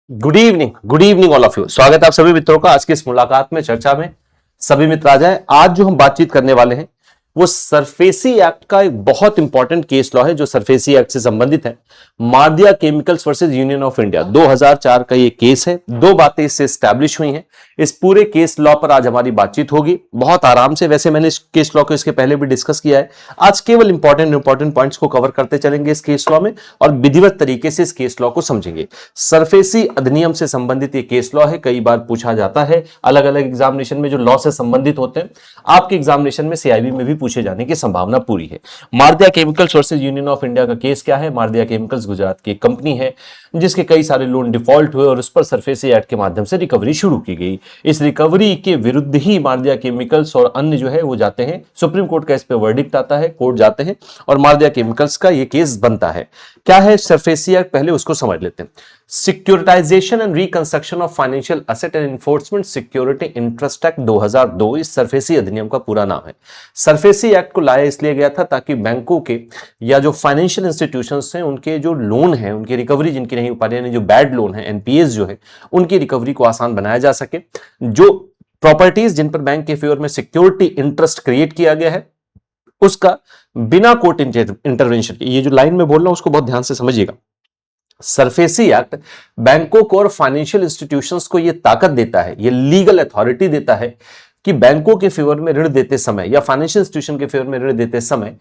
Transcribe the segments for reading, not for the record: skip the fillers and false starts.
Good evening all of you. स्वागत है आप सभी मित्रों का आज की इस मुलाकात में, चर्चा में। सभी मित्र आ जाएं। आज जो हम बातचीत करने वाले हैं वो सरफेसी एक्ट का एक बहुत इंपॉर्टेंट केस लॉ है जो सरफेसी एक्ट से संबंधित है। Mardia Chemicals versus Union of India 2004 का ये केस है। दो बातें इससे स्टैब्लिश हुई हैं। इस पूरे केस लॉ पर आज हमारी बातचीत होगी बहुत आराम से। वैसे मैंने इस केस लॉ को इसके पहले भी डिस्कस किया है। आज केवल इंपॉर्टेंट पॉइंट्स को कवर करते चलेंगे इस केस लॉ में और विधिवत तरीके से इस केस लॉ को समझेंगे। सरफेसी अधिनियम से संबंधित ये केस लॉ है। कई बार पूछा जाता है अलग अलग एग्जामिनेशन में, जो लॉ से संबंधित होते हैं आपके एग्जामिनेशन में, सीआईबी में भी पूछे जाने की संभावना पूरी है। Mardia Chemicals versus Union of India का केस क्या है? मारदिया केमिकल्स गुजरात की कंपनी है जिसके कई सारे लोन डिफॉल्ट हुए और उस पर सरफेसी एक्ट के माध्यम से रिकवरी शुरू की गई। इस रिकवरी के विरुद्ध ही मारदिया केमिकल्स और अन्य जो है वो जाते हैं सुप्रीम कोर्ट का, इस पे वर्डिक्ट आता है, कोर्ट जाते हैं और मारदिया केमिकल्स का ये केस बनता है। क्या है सरफेसी एक्ट, पहले उसको समझ लेते हैं। Securitisation and reconstruction of financial asset and enforcement security interest act 2002 इस सरफेसी अधिनियम का पूरा नाम है। सरफेसी एक्ट को लाया इसलिए गया था ताकि बैंकों के या जो फाइनेंशियल इंस्टीट्यूशंस हैं उनके जो लोन है, उनकी रिकवरी जिनकी नहीं हो पा रही है, जो बैड लोन है, एनपीएस जो है, उनकी रिकवरी को आसान बनाया जा सके। जो प्रॉपर्टीज जिन पर बैंक के फेवर में सिक्योरिटी इंटरेस्ट क्रिएट किया गया है उसका बिना कोर्ट इंटरवेंशन के, ये जो लाइन में बोल रहा हूं उसको बहुत ध्यान से समझिएगा। सरफेसी एक्ट बैंकों को और फाइनेंशियल इंस्टीट्यूशंस को यह ताकत देता है, यह लीगल अथॉरिटी देता है कि बैंकों के फेवर में ऋण देते समय या फाइनेंशियल इंस्टीट्यूशन के फेवर में ऋण देते समय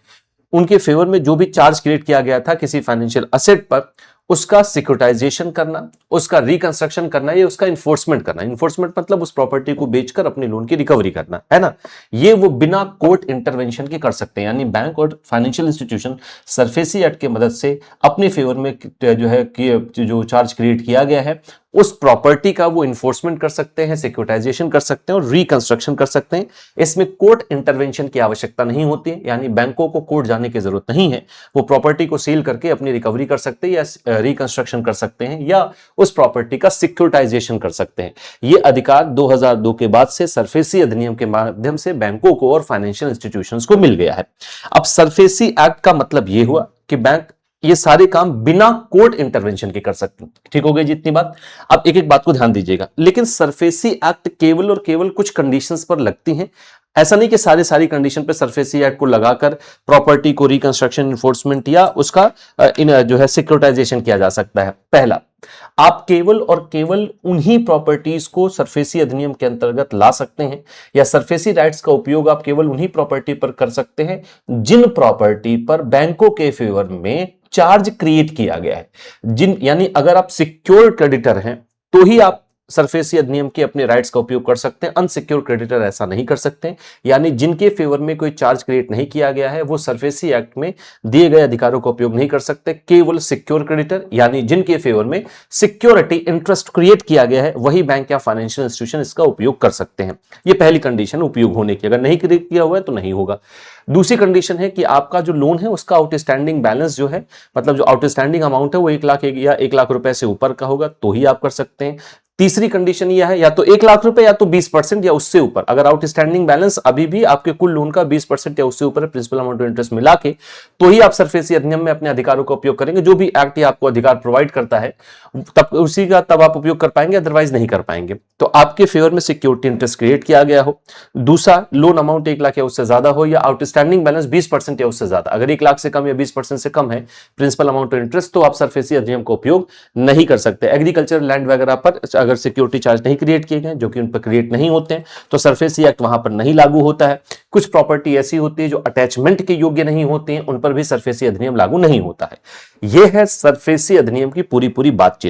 उनके फेवर में जो भी चार्ज क्रिएट किया गया था किसी फाइनेंशियल असेट पर, उसका सिक्योरिटाइजेशन करना, उसका रिकंस्ट्रक्शन करना, ये उसका इन्फोर्समेंट करना। इन्फोर्समेंट मतलब उस प्रॉपर्टी को बेचकर अपने लोन की रिकवरी करना, है ना। ये वो बिना कोर्ट इंटरवेंशन के कर सकते हैं। यानी बैंक और फाइनेंशियल इंस्टीट्यूशन सरफेसी एक्ट की मदद से अपने फेवर में जो है कि जो चार्ज क्रिएट किया गया है उस प्रॉपर्टी का वो इन्फोर्समेंट कर सकते हैं, सिक्योरिटाइजेशन कर सकते हैं और रिकंस्ट्रक्शन कर सकते हैं। इसमें कोर्ट इंटरवेंशन की आवश्यकता नहीं होती है, यानी बैंकों को कोर्ट जाने की जरूरत नहीं है। वो प्रॉपर्टी को सेल करके अपनी रिकवरी कर सकते हैं या रिकंस्ट्रक्शन कर सकते हैं या उस प्रॉपर्टी का सिक्योरिटाइजेशन कर सकते हैं। ये अधिकार 2002 के बाद से सरफेसी अधिनियम के माध्यम से बैंकों को और फाइनेंशियल इंस्टीट्यूशंस को मिल गया है। अब सरफेसी एक्ट का मतलब यह हुआ कि बैंक ये सारे काम बिना कोर्ट इंटरवेंशन के कर सकते हैं। ठीक हो गई जी इतनी बात। अब एक एक बात को ध्यान दीजिएगा। लेकिन सरफेसी एक्ट केवल और केवल कुछ कंडीशंस पर लगती हैं। ऐसा नहीं कि सारी कंडीशन पे सरफेसी एक्ट को लगाकर प्रॉपर्टी को रिकंस्ट्रक्शन, इन्फोर्समेंट या उसका जो है सिक्योरिटाइजेशन किया जा सकता है। पहला, आप केवल और केवल उन्हीं प्रॉपर्टीज को सरफेसी अधिनियम के अंतर्गत ला सकते हैं या सरफेसी राइट्स का उपयोग आप केवल उन्हीं प्रॉपर्टी पर कर सकते हैं जिन प्रॉपर्टी पर बैंकों के फेवर में चार्ज क्रिएट किया गया है। यानी अगर आप सिक्योर क्रेडिटर हैं तो ही आप सरफेसी अधिनियम के अपने राइट्स का उपयोग कर सकते हैं। अनसिक्योर क्रेडिटर ऐसा नहीं कर सकते। यानी जिनके फेवर में कोई चार्ज क्रिएट नहीं किया गया है वो सरफेसी एक्ट में दिए गए अधिकारों का उपयोग नहीं कर सकते। केवल सिक्योर क्रेडिटर यानी जिनके फेवर में सिक्योरिटी इंटरेस्ट क्रिएट किया गया है वही बैंक या फाइनेंशियल इंस्टीट्यूशन इसका उपयोग कर सकते हैं। ये पहली कंडीशन उपयोग होने की। अगर नहीं क्रिएट किया हुआ है तो नहीं होगा। दूसरी कंडीशन है कि आपका जो लोन है उसका आउटस्टैंडिंग बैलेंस जो है, मतलब जो आउटस्टैंडिंग अमाउंट है वो 1 लाख या 1 लाख रुपए से ऊपर का होगा तो ही आप कर सकते हैं। तीसरी कंडीशन यह है या तो 1 लाख रुपए या तो 20% या उससे ऊपर। अगर आउटस्टैंडिंग बैलेंस अभी भी आपके कुल लोन का 20% या उससे ऊपर है, प्रिंसिपल अमाउंट और इंटरेस्ट मिला के, तो ही आप सरफेसी अधिनियम में अपने अधिकारों का उपयोग करेंगे। जो भी एक्ट आपको अधिकार प्रोवाइड करता है तब आप उपयोग कर पाएंगे, अदरवाइज नहीं कर पाएंगे। तो आपके फेवर में सिक्योरिटी इंटरेस्ट क्रिएट किया गया हो, दूसरा लोन अमाउंट 1 लाख या उससे ज्यादा हो, या आउटस्टैंडिंग बैलेंस 20% या उससे ज्यादा। अगर 1 लाख से कम या 20% से कम है प्रिंसिपल अमाउंट और इंटरेस्ट, तो आप सरफेसी अधिनियम का उपयोग नहीं कर सकते। एग्रीकल्चर लैंड वगैरह पर अगर सिक्योरिटी चार्ज नहीं क्रिएट किए गए, जो कि उन पर क्रिएट नहीं होते हैं, तो सरफेसी एक्ट वहां पर नहीं लागू होता है। कुछ प्रॉपर्टी ऐसी होती है जो अटैचमेंट के योग्य नहीं होती हैं, उन पर भी सरफेसी अधिनियम लागू नहीं होता है। यह है सरफेसी अधिनियम की पूरी बातचीत।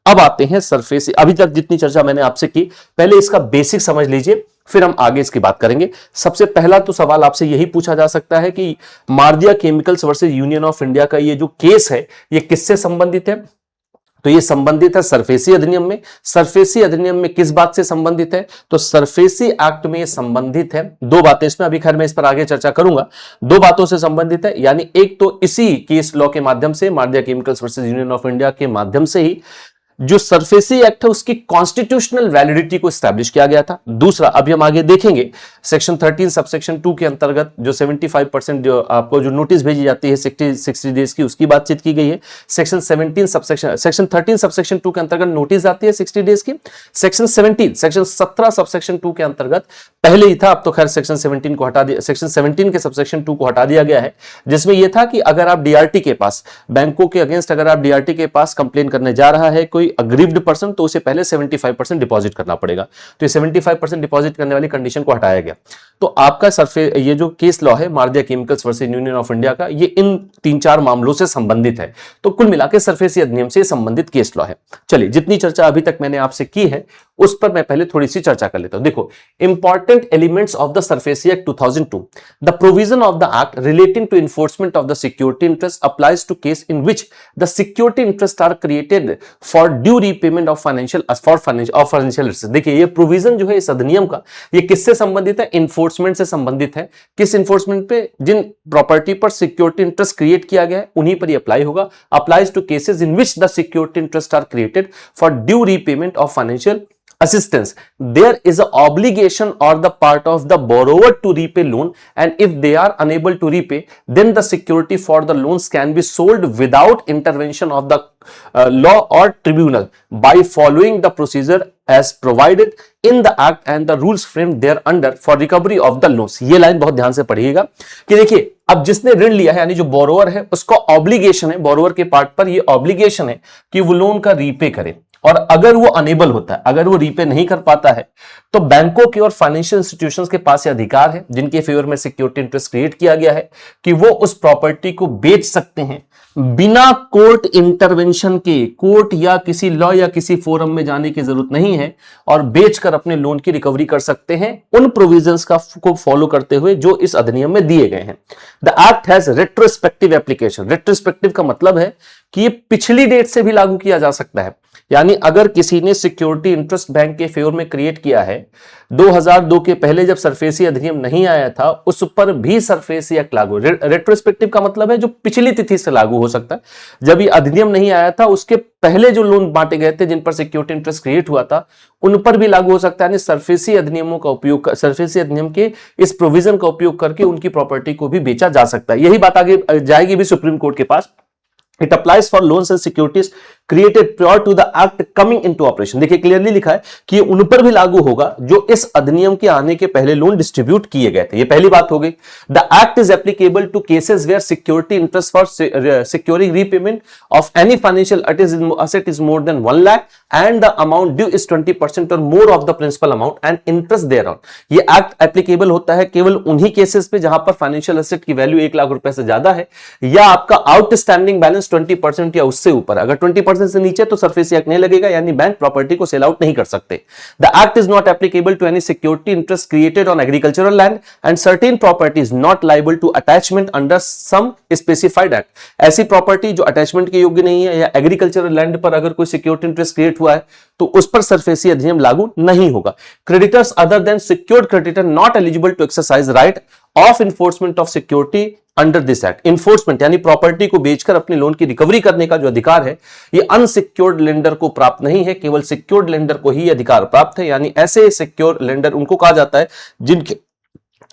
अब आते हैं सरफेसी, अभी तक जितनी चर्चा मैंने आपसे की, पहले इसका बेसिक समझ लीजिए, फिर हम आगे इसकी बात करेंगे। सबसे पहला तो सवाल आपसे यही पूछा जा सकता है कि Mardia Chemicals versus Union of India का ये जो केस है ये किससे संबंधित है? तो ये संबंधित है सरफेसी अधिनियम में। सरफेसी अधिनियम में किस बात से संबंधित है? तो सरफेसी एक्ट में संबंधित है। दो बातें इसमें, अभी खैर मैं इस पर आगे चर्चा करूंगा, दो बातों से संबंधित है। यानी एक तो इसी केस लॉ के माध्यम से, Mardia Chemicals versus Union of India के माध्यम से ही जो सरफेसी एक्ट है उसकी कॉन्स्टिट्यूशनल वैलिडिटी को स्टैब्लिश किया गया था। दूसरा, अभी हम आगे देखेंगे, सेक्शन 13 सबसेक्शन 2 के अंतर्गत जो 75% जो आपको जो नोटिस भेजी जाती है 60 डेज की, उसकी बातचीत की गई है। सेक्शन 13 सबसेक्शन 2 के अंतर्गत नोटिस आती है 60 डेज की। सेक्शन 17 सबसेक्शन 2 के अंतर्गत पहले ही था, अब तो खैर सेक्शन 17 को हटा दिया, सेक्शन 17 के सबसेक्शन 2 को हटा दिया गया है, जिसमें यह था कि अगर आप डीआरटी के पास, बैंकों के अगेंस्ट अगर आप डीआरटी के पास कंप्लेन करने जा रहा है कोई अग्रीव्ड पर्सन, तो उसे पहले 75% डिपॉजिट करना पड़ेगा। तो ये 75% डिपॉजिट करने वाली कंडीशन को हटाया गया। तो आपका ये जो केस लॉ है Mardia Chemicals versus Union of India का, ये इन 3-4 मामलों से संबंधित है। तो कुल मिलाकर सरफेसी अधिनियम से संबंधित केस लॉ है। चलिए, जितनी चर्चा अभी तक मैंने आपसे की है उस पर मैं पहले थोड़ी सी चर्चा कर लेता हूं। देखो, important elements of the SARFAESI act 2002, the provision of the act relating to enforcement of the security interest applies to case in which the security interest are created for due repayment of financial risk. देखिए, ये provision जो है इस अधिनियम का, ये किससे संबंधित है? इन्फोर्समेंट से संबंधित है। किस इन्फोर्समेंट पे? जिन प्रॉपर्टी पर सिक्योरिटी इंटरेस्ट क्रिएट किया गया है उन्हीं पर ये अप्लाई होगा। Applies to cases in which the security interest are created for due repayment of financial assistance. There is an obligation on the part of the borrower to repay loan, and if they are unable to repay, then the security for the loans can be sold without intervention of the law or tribunal by following the procedure as provided in the act and the rules framed thereunder for recovery of the loans. ये line बहुत ध्यान से पढ़िएगा कि देखिए, अब जिसने ऋण लिया है यानी जो बोरोवर है उसका ऑब्लिगेशन है, बोरोवर के पार्ट पर ये ऑब्लिगेशन है कि वो लोन का रीपे करे। और अगर वो अनेबल होता है, अगर वो रीपे नहीं कर पाता है, तो बैंकों के और फाइनेंशियल इंस्टीट्यूशंस के पास ये अधिकार है जिनके फेवर में सिक्योरिटी इंटरेस्ट क्रिएट किया गया है कि वो उस प्रॉपर्टी को बेच सकते हैं बिना कोर्ट इंटरवेंशन के। कोर्ट या किसी लॉ या किसी फोरम में जाने की जरूरत नहीं है और बेचकर अपने लोन की रिकवरी कर सकते हैं उन प्रोविजंस को फॉलो करते हुए जो इस अधिनियम में दिए गए हैं। The act has retrospective application. Retrospective का मतलब है कि ये पिछली डेट से भी लागू किया जा सकता है। यानी अगर किसी ने सिक्योरिटी इंटरेस्ट बैंक के फेवर में क्रिएट किया है 2002 के पहले, जब सरफेसी अधिनियम नहीं आया था, उस पर भी सरफेसी एक्ट लागू। रेट्रोस्पेक्टिव का मतलब है जो पिछली तिथि से लागू हो सकता है। जब ये अधिनियम नहीं आया था उसके पहले जो लोन बांटे गए थे जिन पर सिक्योरिटी इंटरेस्ट क्रिएट हुआ था उन पर भी लागू हो सकता है। यानी सरफेसी अधिनियमों का उपयोग, सरफेसी अधिनियम के इस प्रोविजन का उपयोग करके उनकी प्रॉपर्टी को भी बेचा जा सकता है। यही बात आगे जाएगी भी सुप्रीम कोर्ट के पास। It applies for loans and securities created prior to the act coming into operation. देखिए, क्लियरली लिखा है कि ये उन पर भी लागू होगा जो इस अधिनियम के आने के पहले लोन डिस्ट्रीब्यूट किए गए थे। ये पहली बात हो गई। The act is applicable to cases where security interest for securing repayment of any financial asset is more than 1 lakh and the amount due is 20% or more of the principal amount and interest thereon. ये act applicable होता है केवल उन्हीं cases पे जहां पर financial asset की value 1 lakh रुपए से ज्यादा है या आपका आउटस्टैंडिंग बैलेंस 20% या उससे ऊपर। अगर 20% से नीचे तो सरफेसी एक्ट नहीं लगेगा, यानी बैंक प्रॉपर्टी को सेल आउट नहीं कर सकते। The act is not applicable to any security interest created on agricultural land and certain properties not liable to attachment under some specified act. ऐसी प्रॉपर्टी जो attachment के योग्य नहीं है या एग्रीकल्चरल लैंड पर अगर कोई सिक्योरिटी इंटरेस्ट क्रिएट हुआ है तो उस पर सरफेसी अधिनियम लागू नहीं होगा। Creditors other than secured creditor not eligible to exercise right of enforcement of security under this act. Enforcement यानी प्रॉपर्टी को बेचकर अपने लोन की रिकवरी करने का जो अधिकार है ये अनसिक्योर्ड लेंडर को प्राप्त नहीं है, केवल सिक्योर्ड लेंडर को ही अधिकार प्राप्त है। यानी ऐसे सिक्योर लेंडर उनको कहा जाता है जिनके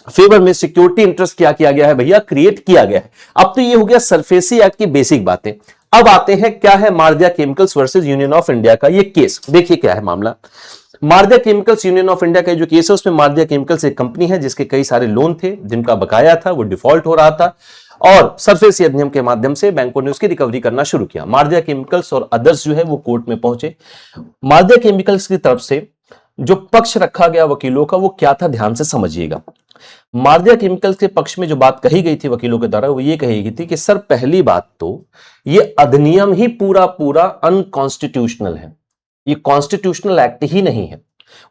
फेवर में सिक्योरिटी इंटरेस्ट क्या किया गया है भैया, क्रिएट किया गया है। अब तो ये हो गया सरफेसी एक्ट की बेसिक बातें। अब आते हैं क्या है Mardia Chemicals versus Union of India का ये केस। देखिए क्या है मामला। Mardia Chemicals Union of India का जो केस है उसमें मारदिया केमिकल्स एक कंपनी है जिसके कई सारे लोन थे जिनका बकाया था, वो डिफॉल्ट हो रहा था और सरफेसी अधिनियम के माध्यम से बैंकों ने उसकी रिकवरी करना शुरू किया। मारदिया केमिकल्स और अदर्स जो है वो कोर्ट में पहुंचे। मारदिया केमिकल्स की तरफ से जो पक्ष रखा गया वकीलों का वो क्या था, ध्यान से समझिएगा। मारदिया केमिकल्स के पक्ष में जो बात कही गई थी वकीलों के द्वारा वो ये कही गई थी कि सर पहली बात तो ये अधिनियम ही पूरा पूरा अनकॉन्स्टिट्यूशनल है, ये कॉन्स्टिट्यूशनल एक्ट ही नहीं है।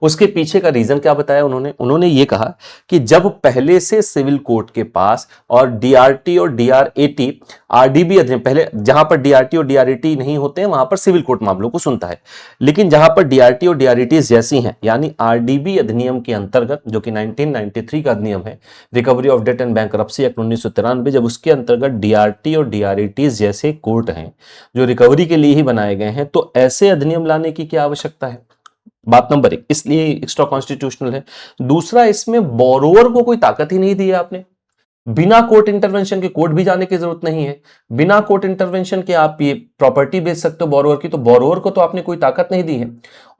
उसके पीछे का रीजन क्या बताया उन्होंने ये कहा कि जब पहले से सिविल कोर्ट के पास और डीआरटी और डीआरएटी आरडीबी अधिनियम, पहले जहां पर डीआरटी और डीआरएटी नहीं होते हैं वहां पर सिविल कोर्ट मामलों को सुनता है, लेकिन जहां पर डीआरटी और डीआरएटी जैसी हैं, यानी आरडीबी अधिनियम के अंतर्गत, जो कि 1993 का अधिनियम है, recovery of debt and bankruptcy act 1993, जब उसके अंतर्गत डीआरटी और डीआरएटी जैसे कोर्ट हैं जो रिकवरी के लिए ही बनाए गए हैं, तो ऐसे अधिनियम लाने की क्या आवश्यकता है। बात नंबर एक, इसलिए एक्स्ट्रा कॉन्स्टिट्यूशनल है। दूसरा, इसमें बोरोवर को कोई ताकत ही नहीं दी है आपने। बिना कोर्ट इंटरवेंशन के कोर्ट भी जाने की जरूरत नहीं है। बिना कोर्ट इंटरवेंशन के आप ये प्रॉपर्टी बेच सकते हो बोरोवर की, तो बोरोवर को तो आपने कोई ताकत नहीं दी है।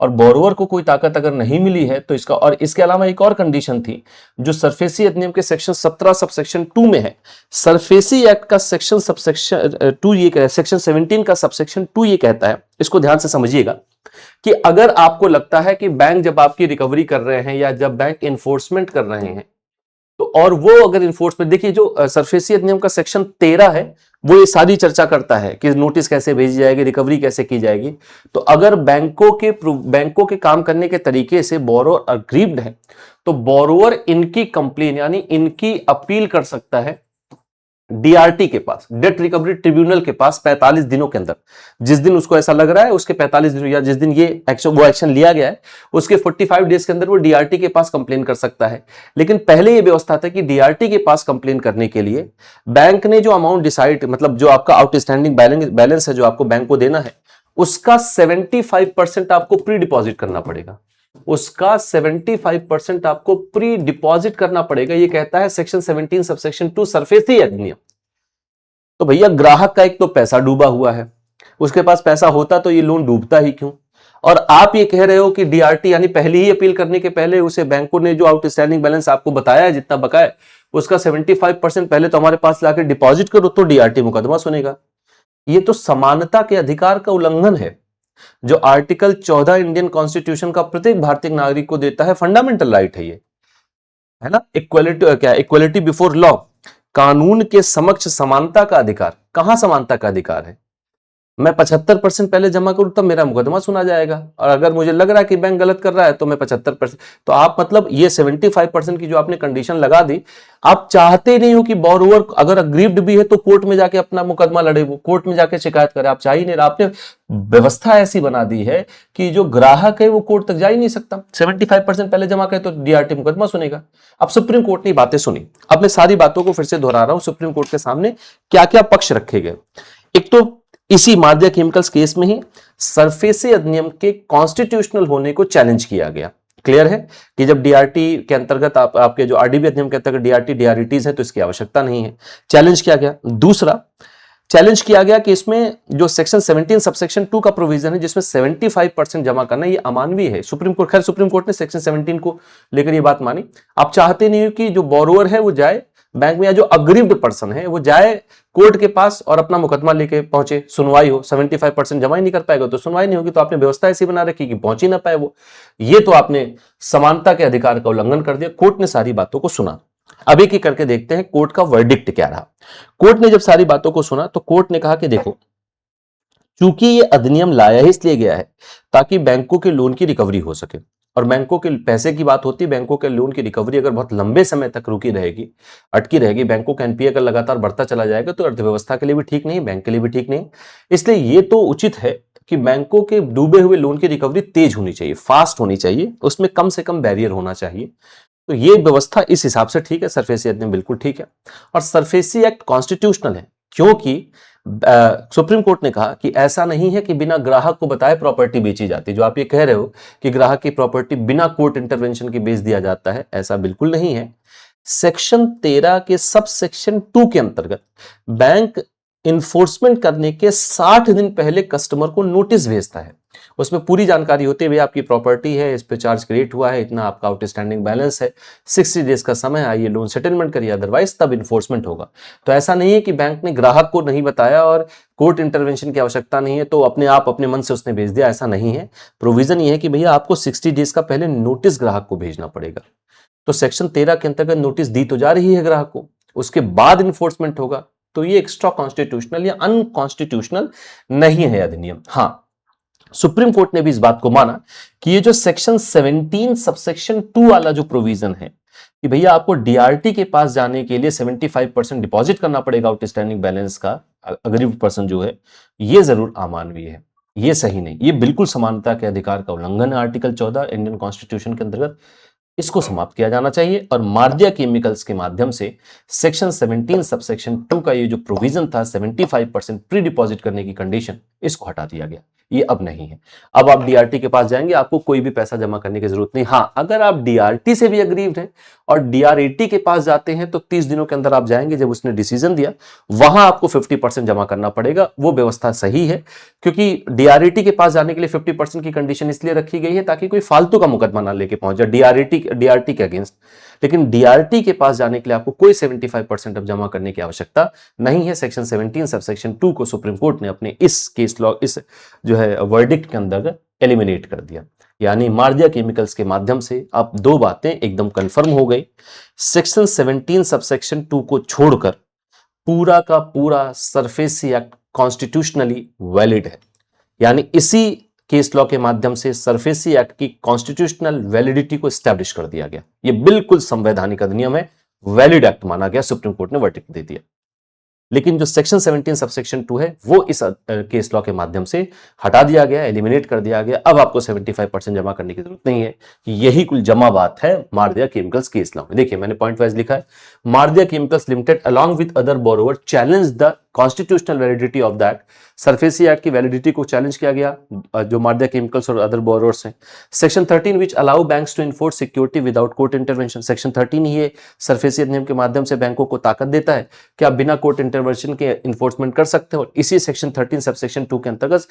और बोरोवर को कोई ताकत अगर नहीं मिली है तो इसका, और इसके अलावा एक और कंडीशन थी जो सरफेसी अधिनियम के सेक्शन 17 सबसेक्शन 2 में है। सरफेसी एक्ट का सेक्शन सबसेक्शन 2 ये सेक्शन 17 का सबसेक्शन 2 ये कहता है, इसको ध्यान से समझिएगा, कि अगर आपको लगता है कि बैंक जब आपकी रिकवरी कर रहे हैं या जब बैंक इन्फोर्समेंट कर रहे हैं, तो और वो अगर इन्फोर्समेंट, देखिए जो सरफेसी अधिनियम का सेक्शन 13 है वो ये सारी चर्चा करता है कि नोटिस कैसे भेजी जाएगी, रिकवरी कैसे की जाएगी। तो अगर बैंकों के काम करने के तरीके से बोरोवर अग्रीव्ड है, तो बोरोवर इनकी कंप्लेन यानी इनकी अपील कर सकता है डीआरटी के पास, डेट रिकवरी ट्रिब्यूनल के पास 45 दिनों के अंदर। जिस दिन उसको ऐसा लग रहा है उसके 45 दिनों, या जिस दिन ये एक्शन लिया गया है उसके 45 डेज के अंदर वो डीआरटी के पास कंप्लेन कर सकता है। लेकिन पहले ये व्यवस्था था कि डीआरटी के पास कंप्लेन करने के लिए बैंक ने जो अमाउंट डिसाइड, मतलब जो आपका आउटस्टैंडिंग बैलेंस है जो आपको बैंक को देना है, उसका 75% आपको प्री डिपॉजिट करना पड़ेगा। उसका 75% आपको प्री डिपॉजिट करना पड़ेगा, ये कहता है सेक्शन 17 सबसेक्शन 2 सरफेसी अधिनियम। तो भैया ग्राहक का एक तो पैसा डूबा हुआ है, उसके पास पैसा होता तो ये लोन डूबता ही क्यों। और आप ये कह रहे हो कि डीआरटी, यानी पहली ही अपील करने के पहले उसे बैंकों ने जो आउटस्टैंडिंग बैलेंस आपको बताया है जितना बकाया, उसका 75% पहले तो हमारे पास लाकर डिपॉजिट करो तो डीआरटी मुकदमा सुनेगा। ये तो समानता के अधिकार का उल्लंघन है जो आर्टिकल 14 इंडियन कॉन्स्टिट्यूशन का प्रत्येक भारतीय नागरिक को देता है, फंडामेंटल राइट है ये, है ना। इक्वलिटी, क्या इक्वलिटी बिफोर लॉ, कानून के समक्ष समानता का अधिकार। कहां समानता का अधिकार है। मैं 75% पहले जमा करूं तब मेरा मुकदमा सुना जाएगा, और अगर मुझे लग रहा है कि बैंक गलत कर रहा है तो मैं 75%, तो आप मतलब ये 75% की जो आपने कंडीशन लगा दी, आप चाहते नहीं हो कि बोरोवर अगर अग्रीव्ड भी है तो कोर्ट में जाके अपना मुकदमा लड़े, वो कोर्ट में जाके शिकायत करे, आप चाह ही नहीं रहे। आपने व्यवस्था ऐसी बना दी है कि जो ग्राहक है वो कोर्ट तक जा ही नहीं सकता। 75% पहले जमा करे तो डीआरटी मुकदमा सुनेगा। अब सुप्रीम कोर्ट ने बातें सुनी, अब मैं सारी बातों को फिर से दोहरा रहा हूं, सुप्रीम कोर्ट के सामने क्या क्या पक्ष रखे गए। एक तो इसी मार्दिया केमिकल्स केस में ही सरफेसी अधिनियम के कॉन्स्टिट्यूशनल होने को चैलेंज किया गया। क्लियर है कि जब डीआरटी के अंतर्गत आपके जो आरडीबी अधिनियम के अंतर्गत डीआरटी डीआरईटीज है तो इसकी आवश्यकता नहीं है, चैलेंज किया गया। दूसरा चैलेंज किया गया कि इसमें जो सेक्शन 17 सबसेक्शन 2 का प्रोविजन है जिसमें 75% जमा करना, ये अमानवीय है। सुप्रीम कोर्ट ने सेक्शन 17 को लेकर ये बात मानी। आप चाहते नहीं हो कि जो बोरोवर है वो जाए बैंक में, या जो अग्रीव्ड पर्सन है वो जाए कोर्ट के पास और अपना मुकदमा लेके पहुंचे, सुनवाई हो। 75% जमा ही नहीं कर पाएगा तो सुनवाई नहीं होगी, तो आपने व्यवस्था ऐसी बना रखी कि पहुंच ही ना पाए वो। ये तो आपने समानता के अधिकार का उल्लंघन कर दिया। कोर्ट ने सारी बातों को सुना। अब एक ही करके देखते हैं कोर्ट का वर्डिक्ट क्या रहा। कोर्ट ने जब सारी बातों को सुना तो कोर्ट ने कहा कि देखो, चूंकि ये अधिनियम लाया ही इसलिए गया है ताकि बैंकों के लोन की रिकवरी हो सके, और बैंकों के पैसे की बात होती है, बैंकों के लोन की रिकवरी अगर बहुत लंबे समय तक रुकी रहेगी, अटकी रहेगी, बैंकों का एनपीए अगर लगातार बढ़ता चला जाएगा तो अर्थव्यवस्था के लिए भी ठीक नहीं, बैंक के लिए भी ठीक नहीं। इसलिए ये तो उचित है कि बैंकों के डूबे हुए लोन की रिकवरी तेज होनी चाहिए, फास्ट होनी चाहिए, उसमें कम से कम बैरियर होना चाहिए। तो ये व्यवस्था इस हिसाब से ठीक है, सरफेसी अधिनियम बिल्कुल ठीक है। और सरफेसी एक्ट कॉन्स्टिट्यूशनल है क्योंकि सुप्रीम कोर्ट ने कहा कि ऐसा नहीं है कि बिना ग्राहक को बताए प्रॉपर्टी बेची जाती। जो आप ये कह रहे हो कि ग्राहक की प्रॉपर्टी बिना कोर्ट इंटरवेंशन के बेच दिया जाता है, ऐसा बिल्कुल नहीं है। सेक्शन 13 के सब सेक्शन 2 के अंतर्गत बैंक इन्फोर्समेंट करने के 60 दिन पहले कस्टमर को नोटिस भेजता है। उसमें पूरी जानकारी होती है, भाई आपकी प्रॉपर्टी है, इस पे चार्ज क्रिएट हुआ है, इतना आपका आउटस्टैंडिंग बैलेंस है, 60 डेज का समय है, आइए लोन सेटलमेंट करिए, अदरवाइज तब इन्फोर्समेंट होगा। तो ऐसा नहीं है कि बैंक ने ग्राहक को नहीं बताया और कोर्ट इंटरवेंशन की आवश्यकता नहीं है तो अपने आप अपने मन से उसने भेज दिया, ऐसा नहीं है। प्रोविजन ये है कि भैया आपको 60 डेज का पहले नोटिस ग्राहक को भेजना पड़ेगा। तो सेक्शन 13 के अंतर्गत नोटिस दी तो जा रही है ग्राहक को, उसके बाद इन्फोर्समेंट होगा। तो ये एक्स्ट्रा कॉन्स्टिट्यूशनल या अनकॉन्स्टिट्यूशनल नहीं है अधिनियम। हाँ, सुप्रीम कोर्ट ने भी इस बात को माना कि ये जो सेक्शन 17 सबसेक्शन 2 वाला जो प्रोविजन है कि भैया आपको डीआरटी के पास जाने के लिए 75% डिपॉजिट करना पड़ेगा आउटस्टैंडिंग बैलेंस का, अग्रीव पर्सन जो है, ये जरूर अमानवीय है, ये सही नहीं, ये बिल्कुल समानता के अधिकार का उल्लंघन है। आर्टिकल 14 इंडियन कॉन्स्टिट्यूशन के अंतर्गत इसको समाप्त किया जाना चाहिए और मार्दिया केमिकल्स के माध्यम से सेक्शन 17 सबसेक्शन 2 का ये जो प्रोविजन था 75% प्री डिपॉजिट करने की कंडीशन, इसको हटा दिया गया, ये अब नहीं है। अब आप डीआरटी के पास जाएंगे, आपको कोई भी पैसा जमा करने की जरूरत नहीं। हाँ, अगर आप डीआरटी से भी अग्रीव्ड हैं और डीआरएटी के पास जाते हैं तो 30 दिनों के अंदर आप जाएंगे, जब उसने डिसीजन दिया वहां आपको 50% जमा करना पड़ेगा। वो व्यवस्था सही है, क्योंकि डीआरएटी के पास जाने के लिए 50% की कंडीशन इसलिए रखी गई है ताकि कोई फालतू का मुकदमा ना लेके पहुंच जाए डीआरटी के अगेंस्ट। लेकिन डीआरटी के पास जाने के लिए आपको कोई 75% अब जमा करने की आवश्यकता नहीं है। सेक्शन 17 सबसेक्शन 2 को सुप्रीम कोर्ट ने अपने इस केस लॉ, इस जो है वर्डिक्ट के अंदर एलिमिनेट कर दिया। यानी मार्दिया केमिकल्स के माध्यम से अब दो बातें एकदम कंफर्म हो गई। सेक्शन 17 सबसेक्शन 2 को छोड़कर पूरा का पूरा सरफेसी एक्ट कॉन्स्टिट्यूशनली वैलिड है। यानी इसी केस लॉ के माध्यम से सरफेसी एक्ट की कॉन्स्टिट्यूशनल वैलिडिटी को एस्टैब्लिश कर दिया गया। यह बिल्कुल संवैधानिक अधिनियम है, वैलिड एक्ट माना गया, सुप्रीम कोर्ट ने वर्डिक्ट दे दिया। लेकिन जो सेक्शन 17 सबसेक्शन 2 है वो इस केस लॉ के माध्यम से हटा दिया गया, एलिमिनेट कर दिया गया। अब आपको 75% जमा करने की जरूरत नहीं है। यही कुल जमा बात है मार्दिया केमिकल्स केस लॉ में। देखिए मैंने पॉइंट वाइज लिखा है, Mardia Chemicals Limited along with other borrower challenge the constitutional validity of that. SARFAESI act की वैलिडिटी को चैलेंज किया गया जो मार्दिया केमिकल्स और अदर बोरोवर्स हैं। Section 13 which allow banks to enforce security without court intervention. Section 13 ही सरफेसी अधिनियम के माध्यम से बैंकों को ताकत देता है कि आप बिना कोर्ट इंटरवेंशन के इन्फोर्समेंट कर सकते हो। इसी सेक्शन 13 सबसेक्शन 2 के अंतर्गत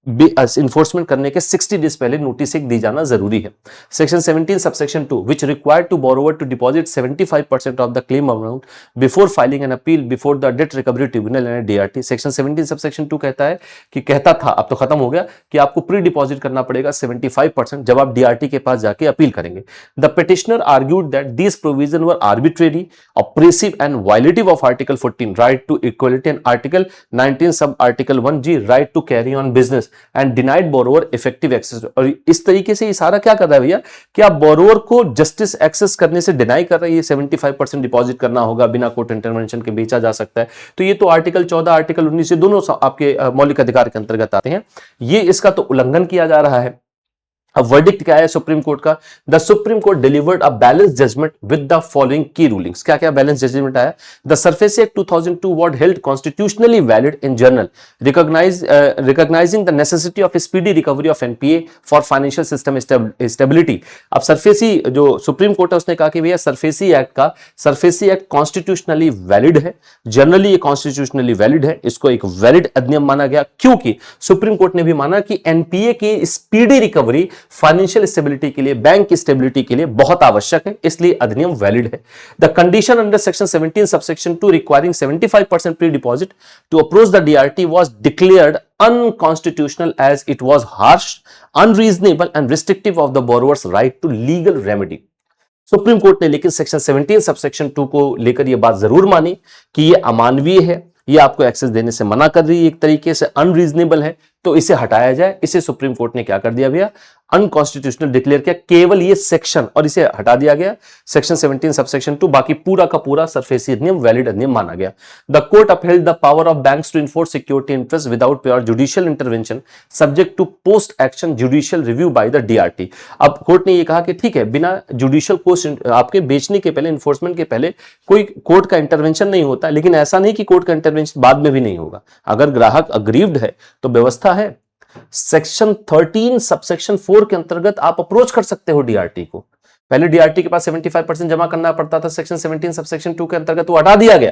इन्फोर्समेंट करने के 60 डेज पहले नोटिस एक दी जाना जरूरी है। Section 17 subsection 2 which required to borrower to deposit 75% of the claim amount before filing an appeal before the debt recovery tribunal and DRT. Section 17 subsection 2 कहता है कि कहता था, अब तो खत्म हो गया, कि आपको प्री डिपॉजिट करना पड़ेगा 75% जब आप डीआरटी के पास जाके अपील करेंगे। The petitioner argued that this provision were arbitrary, oppressive and violative of article 14 right to equality and article 19 sub article 1G right to carry on business and denied borrower effective access. और इस तरीके से इशारा क्या कर रहा है भैया कि आप बोरोवर को जस्टिस एक्सेस करने से डिनाई कर रहे हैं। 75% डिपॉजिट करना होगा, बिना कोर्ट इंटरवेंशन के बेचा जा सकता है। तो ये तो आर्टिकल 14 आर्टिकल 19 से दोनों आपके मौलिक अधिकार के अंतर्गत आते हैं। ये इसका तो उल्लंघन किया जा रहा है। अब वर्डिक्ट क्या है सुप्रीम कोर्ट का? The supreme court delivered a balance judgement with the following key rulings. क्या क्या बैलेंस जजमेंट आया? The SARFAESI act 2002 was held constitutionally valid in general, recognising the necessity of speedy recovery of NPA for financial system stability. अब SARFAESI जो supreme court है उसने कहा कि भैया सरफेसी एक्ट कॉन्स्टिट्यूशनली वैलिड है, जनरली ये कॉन्स्टिट्यूशनली वैलिड है, इसको एक वैलिड अधिनियम माना गया, क्योंकि सुप्रीम कोर्ट ने भी माना कि एनपीए की स्पीडी रिकवरी फाइनेंशियल स्टेबिलिटी के लिए, बैंक की स्टेबिलिटी के लिए बहुत आवश्यक है, इसलिए अधिनियम वैलिड है। The condition under section 17 subsection 2 requiring 75% pre deposit to approach the DRT was declared unconstitutional as it was harsh, unreasonable and restrictive of the borrowers right to legal remedy. Supreme court ने लेकिन section 17 subsection 2 को लेकर यह बात जरूर मानी कि यह अमानवीय है, ये आपको एक्सेस देने से मना कर रही है, एक तरीके से अनरीजनेबल है, तो इसे हटाया जाए। इसे सुप्रीम कोर्ट ने क्या कर दिया भैया? अनकॉन्स्टिट्यूशनल डिक्लेयर किया, केवल ये सेक्शन, और इसे हटा दिया गया सेक्शन 17 सबसेक्शन 2। बाकी पूरा का पूरा सरफेसी अधिनियम वैलिड अधिनियम माना गया। The court upheld the power of banks to enforce security interest without pure judicial intervention subject to post action judicial review by the DRT. अब कोर्ट ने ये कहा कि ठीक है, बिना जुडिशियल कोर्ट आपके बेचने के पहले, इन्फोर्समेंट के पहले कोई कोर्ट का इंटरवेंशन नहीं होता, लेकिन ऐसा नहीं कि कोर्ट का इंटरवेंशन बाद में भी नहीं होगा। अगर ग्राहक अग्रीव्ड है तो व्यवस्था है, सेक्शन 13 सबसेक्शन 4 के अंतर्गत आप अप्रोच कर सकते हो डीआरटी को। पहले डीआरटी के पास 75% जमा करना पड़ता था, सेक्शन 17 सबसेक्शन 2 के अंतर्गत वो हटा दिया गया।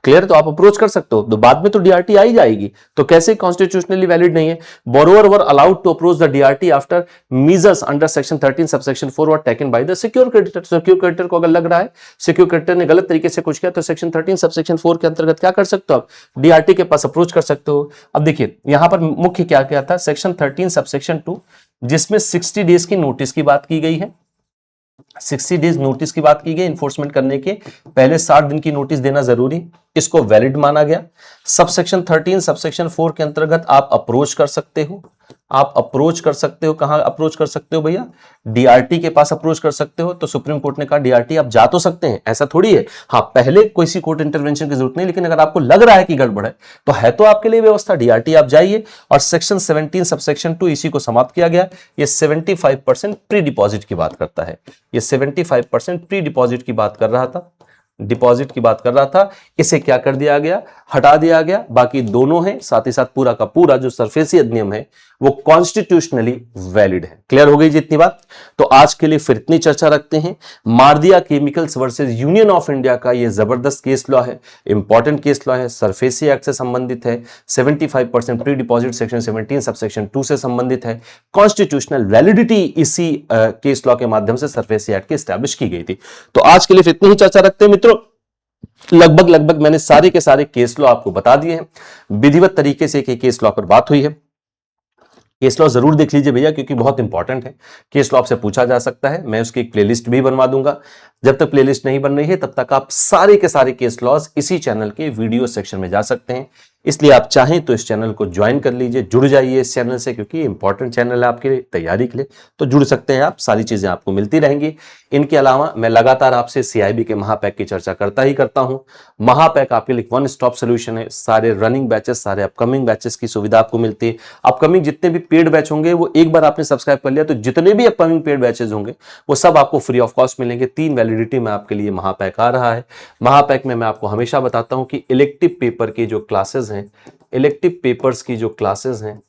क्लियर? तो आप अप्रोच कर सकते हो, तो बाद में तो डीआरटी आ ही जाएगी, तो कैसे कॉन्स्टिट्यूशनली वैलिड नहीं है? Borrower were allowed to approach the DRT after measures under section 13 subsection 4 were taken by the secure creditor. Secure creditor को अगर लग रहा है सिक्योर क्रेडिटर ने गलत तरीके से कुछ किया, तो सेक्शन 13 सबसेक्शन 4 के अंतर्गत क्या कर सकते हो? आप डीआरटी के पास अप्रोच कर सकते हो। अब देखिए यहां पर मुख्य क्या क्या था, सेक्शन 13 सबसेक्शन 2 जिसमें 60 डेज की नोटिस की बात की गई है। 60 डेज नोटिस की बात की गई, इन्फोर्समेंट करने के पहले 60 दिन की नोटिस देना जरूरी, इसको वैलिड माना गया। सबसेक्शन 13 सबसेक्शन 4 के अंतर्गत आप अप्रोच कर सकते हो, आप अप्रोच कर सकते हो, कहां अप्रोच कर सकते हो भैया, डीआरटी के पास अप्रोच कर सकते हो। तो सुप्रीम कोर्ट ने कहा डीआरटी आप जा तो सकते हैं, ऐसा थोड़ी है। हाँ, पहले किसी कोर्ट इंटरवेंशन की जरूरत नहीं, लेकिन अगर आपको लग रहा है कि गड़बड़ है तो आपके लिए व्यवस्था, डीआरटी आप जाइए। और सेक्शन 17 सबसेक्शन 2 इसी को समाप्त किया गया। ये 75% प्री डिपॉजिट की बात करता है, ये 75% प्री डिपॉजिट की बात कर रहा था, डिपॉजिट की बात कर रहा था। इसे क्या कर दिया गया, हटा दिया गया। बाकी दोनों हैं, साथ ही साथ पूरा का पूरा जो सरफेसी अधिनियम है वो कॉन्स्टिट्यूशनली वैलिड है। क्लियर हो गई जितनी बात। तो आज के लिए फिर इतनी चर्चा रखते हैं। Mardia Chemicals versus Union of India का ये जबरदस्त केस लॉ है, इंपॉर्टेंट केस लॉ है, सरफेसी एक्ट से संबंधित है, 75% प्री डिपॉजिट सेक्शन 17 सबसेक्शन 2 से संबंधित है। कॉन्स्टिट्यूशनल वैलिडिटी इसी केस लॉ के माध्यम से सरफेसी एक्ट की स्टैब्लिश की गई थी। तो आज के लिए फिर इतनी ही चर्चा रखते हैं मित्रों। लगभग मैंने सारे के सारे केस लॉ आपको बता दिए हैं, विधिवत तरीके से केस लॉ पर बात हुई है। केस लॉ जरूर देख लीजिए भैया, क्योंकि बहुत इंपॉर्टेंट है। केस लॉ आपसे पूछा जा सकता है, मैं उसकी एक प्लेलिस्ट भी बनवा दूंगा। जब तक प्लेलिस्ट नहीं बन रही है तब तक आप सारे के सारे केस लॉज इसी चैनल के वीडियो सेक्शन में जा सकते हैं। इसलिए आप चाहें तो इस चैनल को ज्वाइन कर लीजिए, जुड़ जाइए इस चैनल से, क्योंकि इंपॉर्टेंट चैनल है आपके तैयारी के लिए। तो जुड़ सकते हैं आप, सारी चीजें आपको मिलती रहेंगी। इनके अलावा मैं लगातार आपसे सीआईबी के महापैक की चर्चा करता ही करता हूं। महापैक आपके लिए वन स्टॉप सोल्यूशन है। सारे रनिंग बैचेस, सारे अपकमिंग बैचेस की सुविधा आपको मिलती है। अपकमिंग जितने भी पेड बैच होंगे वो एक बार आपने सब्सक्राइब कर लिया तो जितने भी अपकमिंग पेड बैचेस होंगे वो सब आपको फ्री ऑफ कॉस्ट मिलेंगे। 3 वैलिडिटी में आपके लिए महापैक आ रहा है। महापैक में मैं आपको हमेशा बताता हूं कि इलेक्टिव पेपर की जो क्लासेस हैं, इलेक्टिव पेपर्स की जो क्लासेस हैं,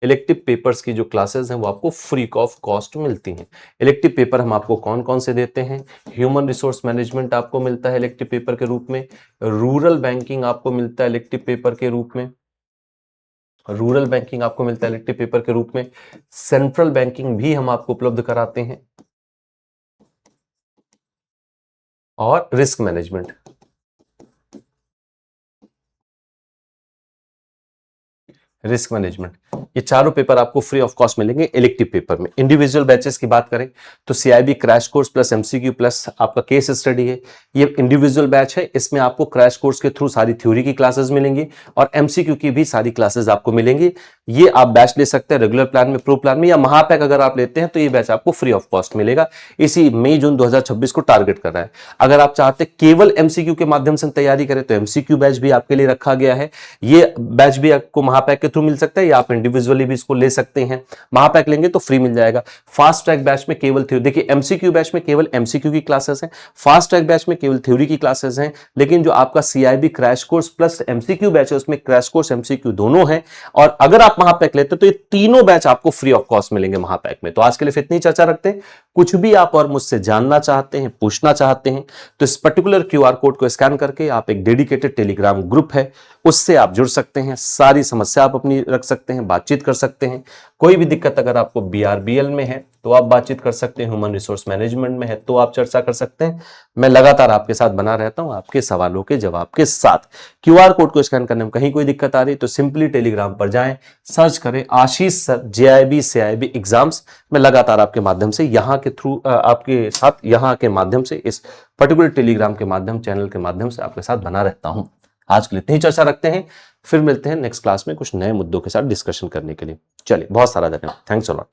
इलेक्टिव पेपर्स की जो क्लासेस हैं वो आपको फ्री ऑफ कॉस्ट मिलती हैं। इलेक्टिव पेपर हम आपको कौन कौन से देते हैं, ह्यूमन रिसोर्स मैनेजमेंट आपको मिलता है इलेक्टिव पेपर के रूप में, रूरल बैंकिंग आपको मिलता है इलेक्टिव पेपर के रूप में, रूरल बैंकिंग आपको मिलता है इलेक्टिव पेपर के रूप में, सेंट्रल बैंकिंग भी हम आपको उपलब्ध कराते हैं, और रिस्क मैनेजमेंट। रिस्क मैनेजमेंट, ये चारों पेपर आपको फ्री ऑफ कॉस्ट मिलेंगे इलेक्टिव पेपर में। इंडिविजुअल बैचेस की बात करें तो CIB crash course plus MCQ plus आपका केस स्टडी है, ये इंडिविजुअल बैच है। इसमें आपको क्रैश कोर्स के थ्रू सारी थ्योरी की क्लासेस मिलेंगी और एमसीक्यू की भी सारी क्लासेस आपको मिलेंगी। ये आप बैच ले सकते हैं रेगुलर प्लान में, प्रो प्लान में, या महापैक अगर आप लेते हैं तो ये बैच आपको फ्री ऑफ कॉस्ट मिलेगा। इसी मई जून 2026 को टारगेट कर रहा है। अगर आप चाहते केवल एमसीक्यू के माध्यम से तैयारी करें तो एमसीक्यू बैच भी आपके लिए रखा गया है। ये बैच भी आपको महापैक के थ्रू मिल सकता है या आप इंडिविजुअली भी इसको ले सकते हैं। महापैक लेंगे तो फ्री मिल जाएगा। फास्ट ट्रैक बैच में केवल थ्योरी, देखिए एमसीक्यू बैच में केवल एमसीक्यू की क्लासेस हैं, फास्ट ट्रैक बैच में केवल थ्योरी की क्लासेस हैं। लेकिन जो आपका CIB crash course plus MCQ batch है उसमें क्रैश कोर्स एमसीक्यू दोनों हैं। और अगर आप महापैक लेते तो ये तीनों बैच आपको फ्री ऑफ कॉस्ट मिलेंगे महापैक में। तो आज के लिए इतनी चर्चा रखते हैं। कुछ भी आप और मुझसे जानना चाहते हैं, पूछना चाहते हैं तो इस पर्टिकुलर क्यूआर कोड को स्कैन करके आप एक डेडिकेटेड टेलीग्राम ग्रुप है उससे आप जुड़ सकते हैं। सारी समस्या आप अपनी रख सकते हैं, बातचीत कर सकते हैं। कोई भी दिक्कत अगर आपको बीआरबीएल में है तो आप बातचीत कर सकते हैं, ह्यूमन रिसोर्स मैनेजमेंट में है तो आप चर्चा कर सकते हैं। मैं लगातार आपके साथ बना रहता हूं आपके सवालों के जवाब के साथ। क्यूआर कोड को स्कैन करने में कहीं कोई दिक्कत आ रही तो सिंपली टेलीग्राम पर जाएं, सर्च करें आशीष सर जेआईबी सीआईबी एग्जाम्स। मैं लगातार आपके माध्यम से यहाँ के थ्रू आपके साथ यहाँ के माध्यम से इस पर्टिकुलर टेलीग्राम के माध्यम चैनल के माध्यम से आपके साथ बना रहता हूं। आज के लिए इतनी चर्चा रखते हैं, फिर मिलते हैं नेक्स्ट क्लास में कुछ नए मुद्दों के साथ डिस्कशन करने के लिए। चलिए, बहुत सारा धन्यवाद, थैंक्स अ लॉट।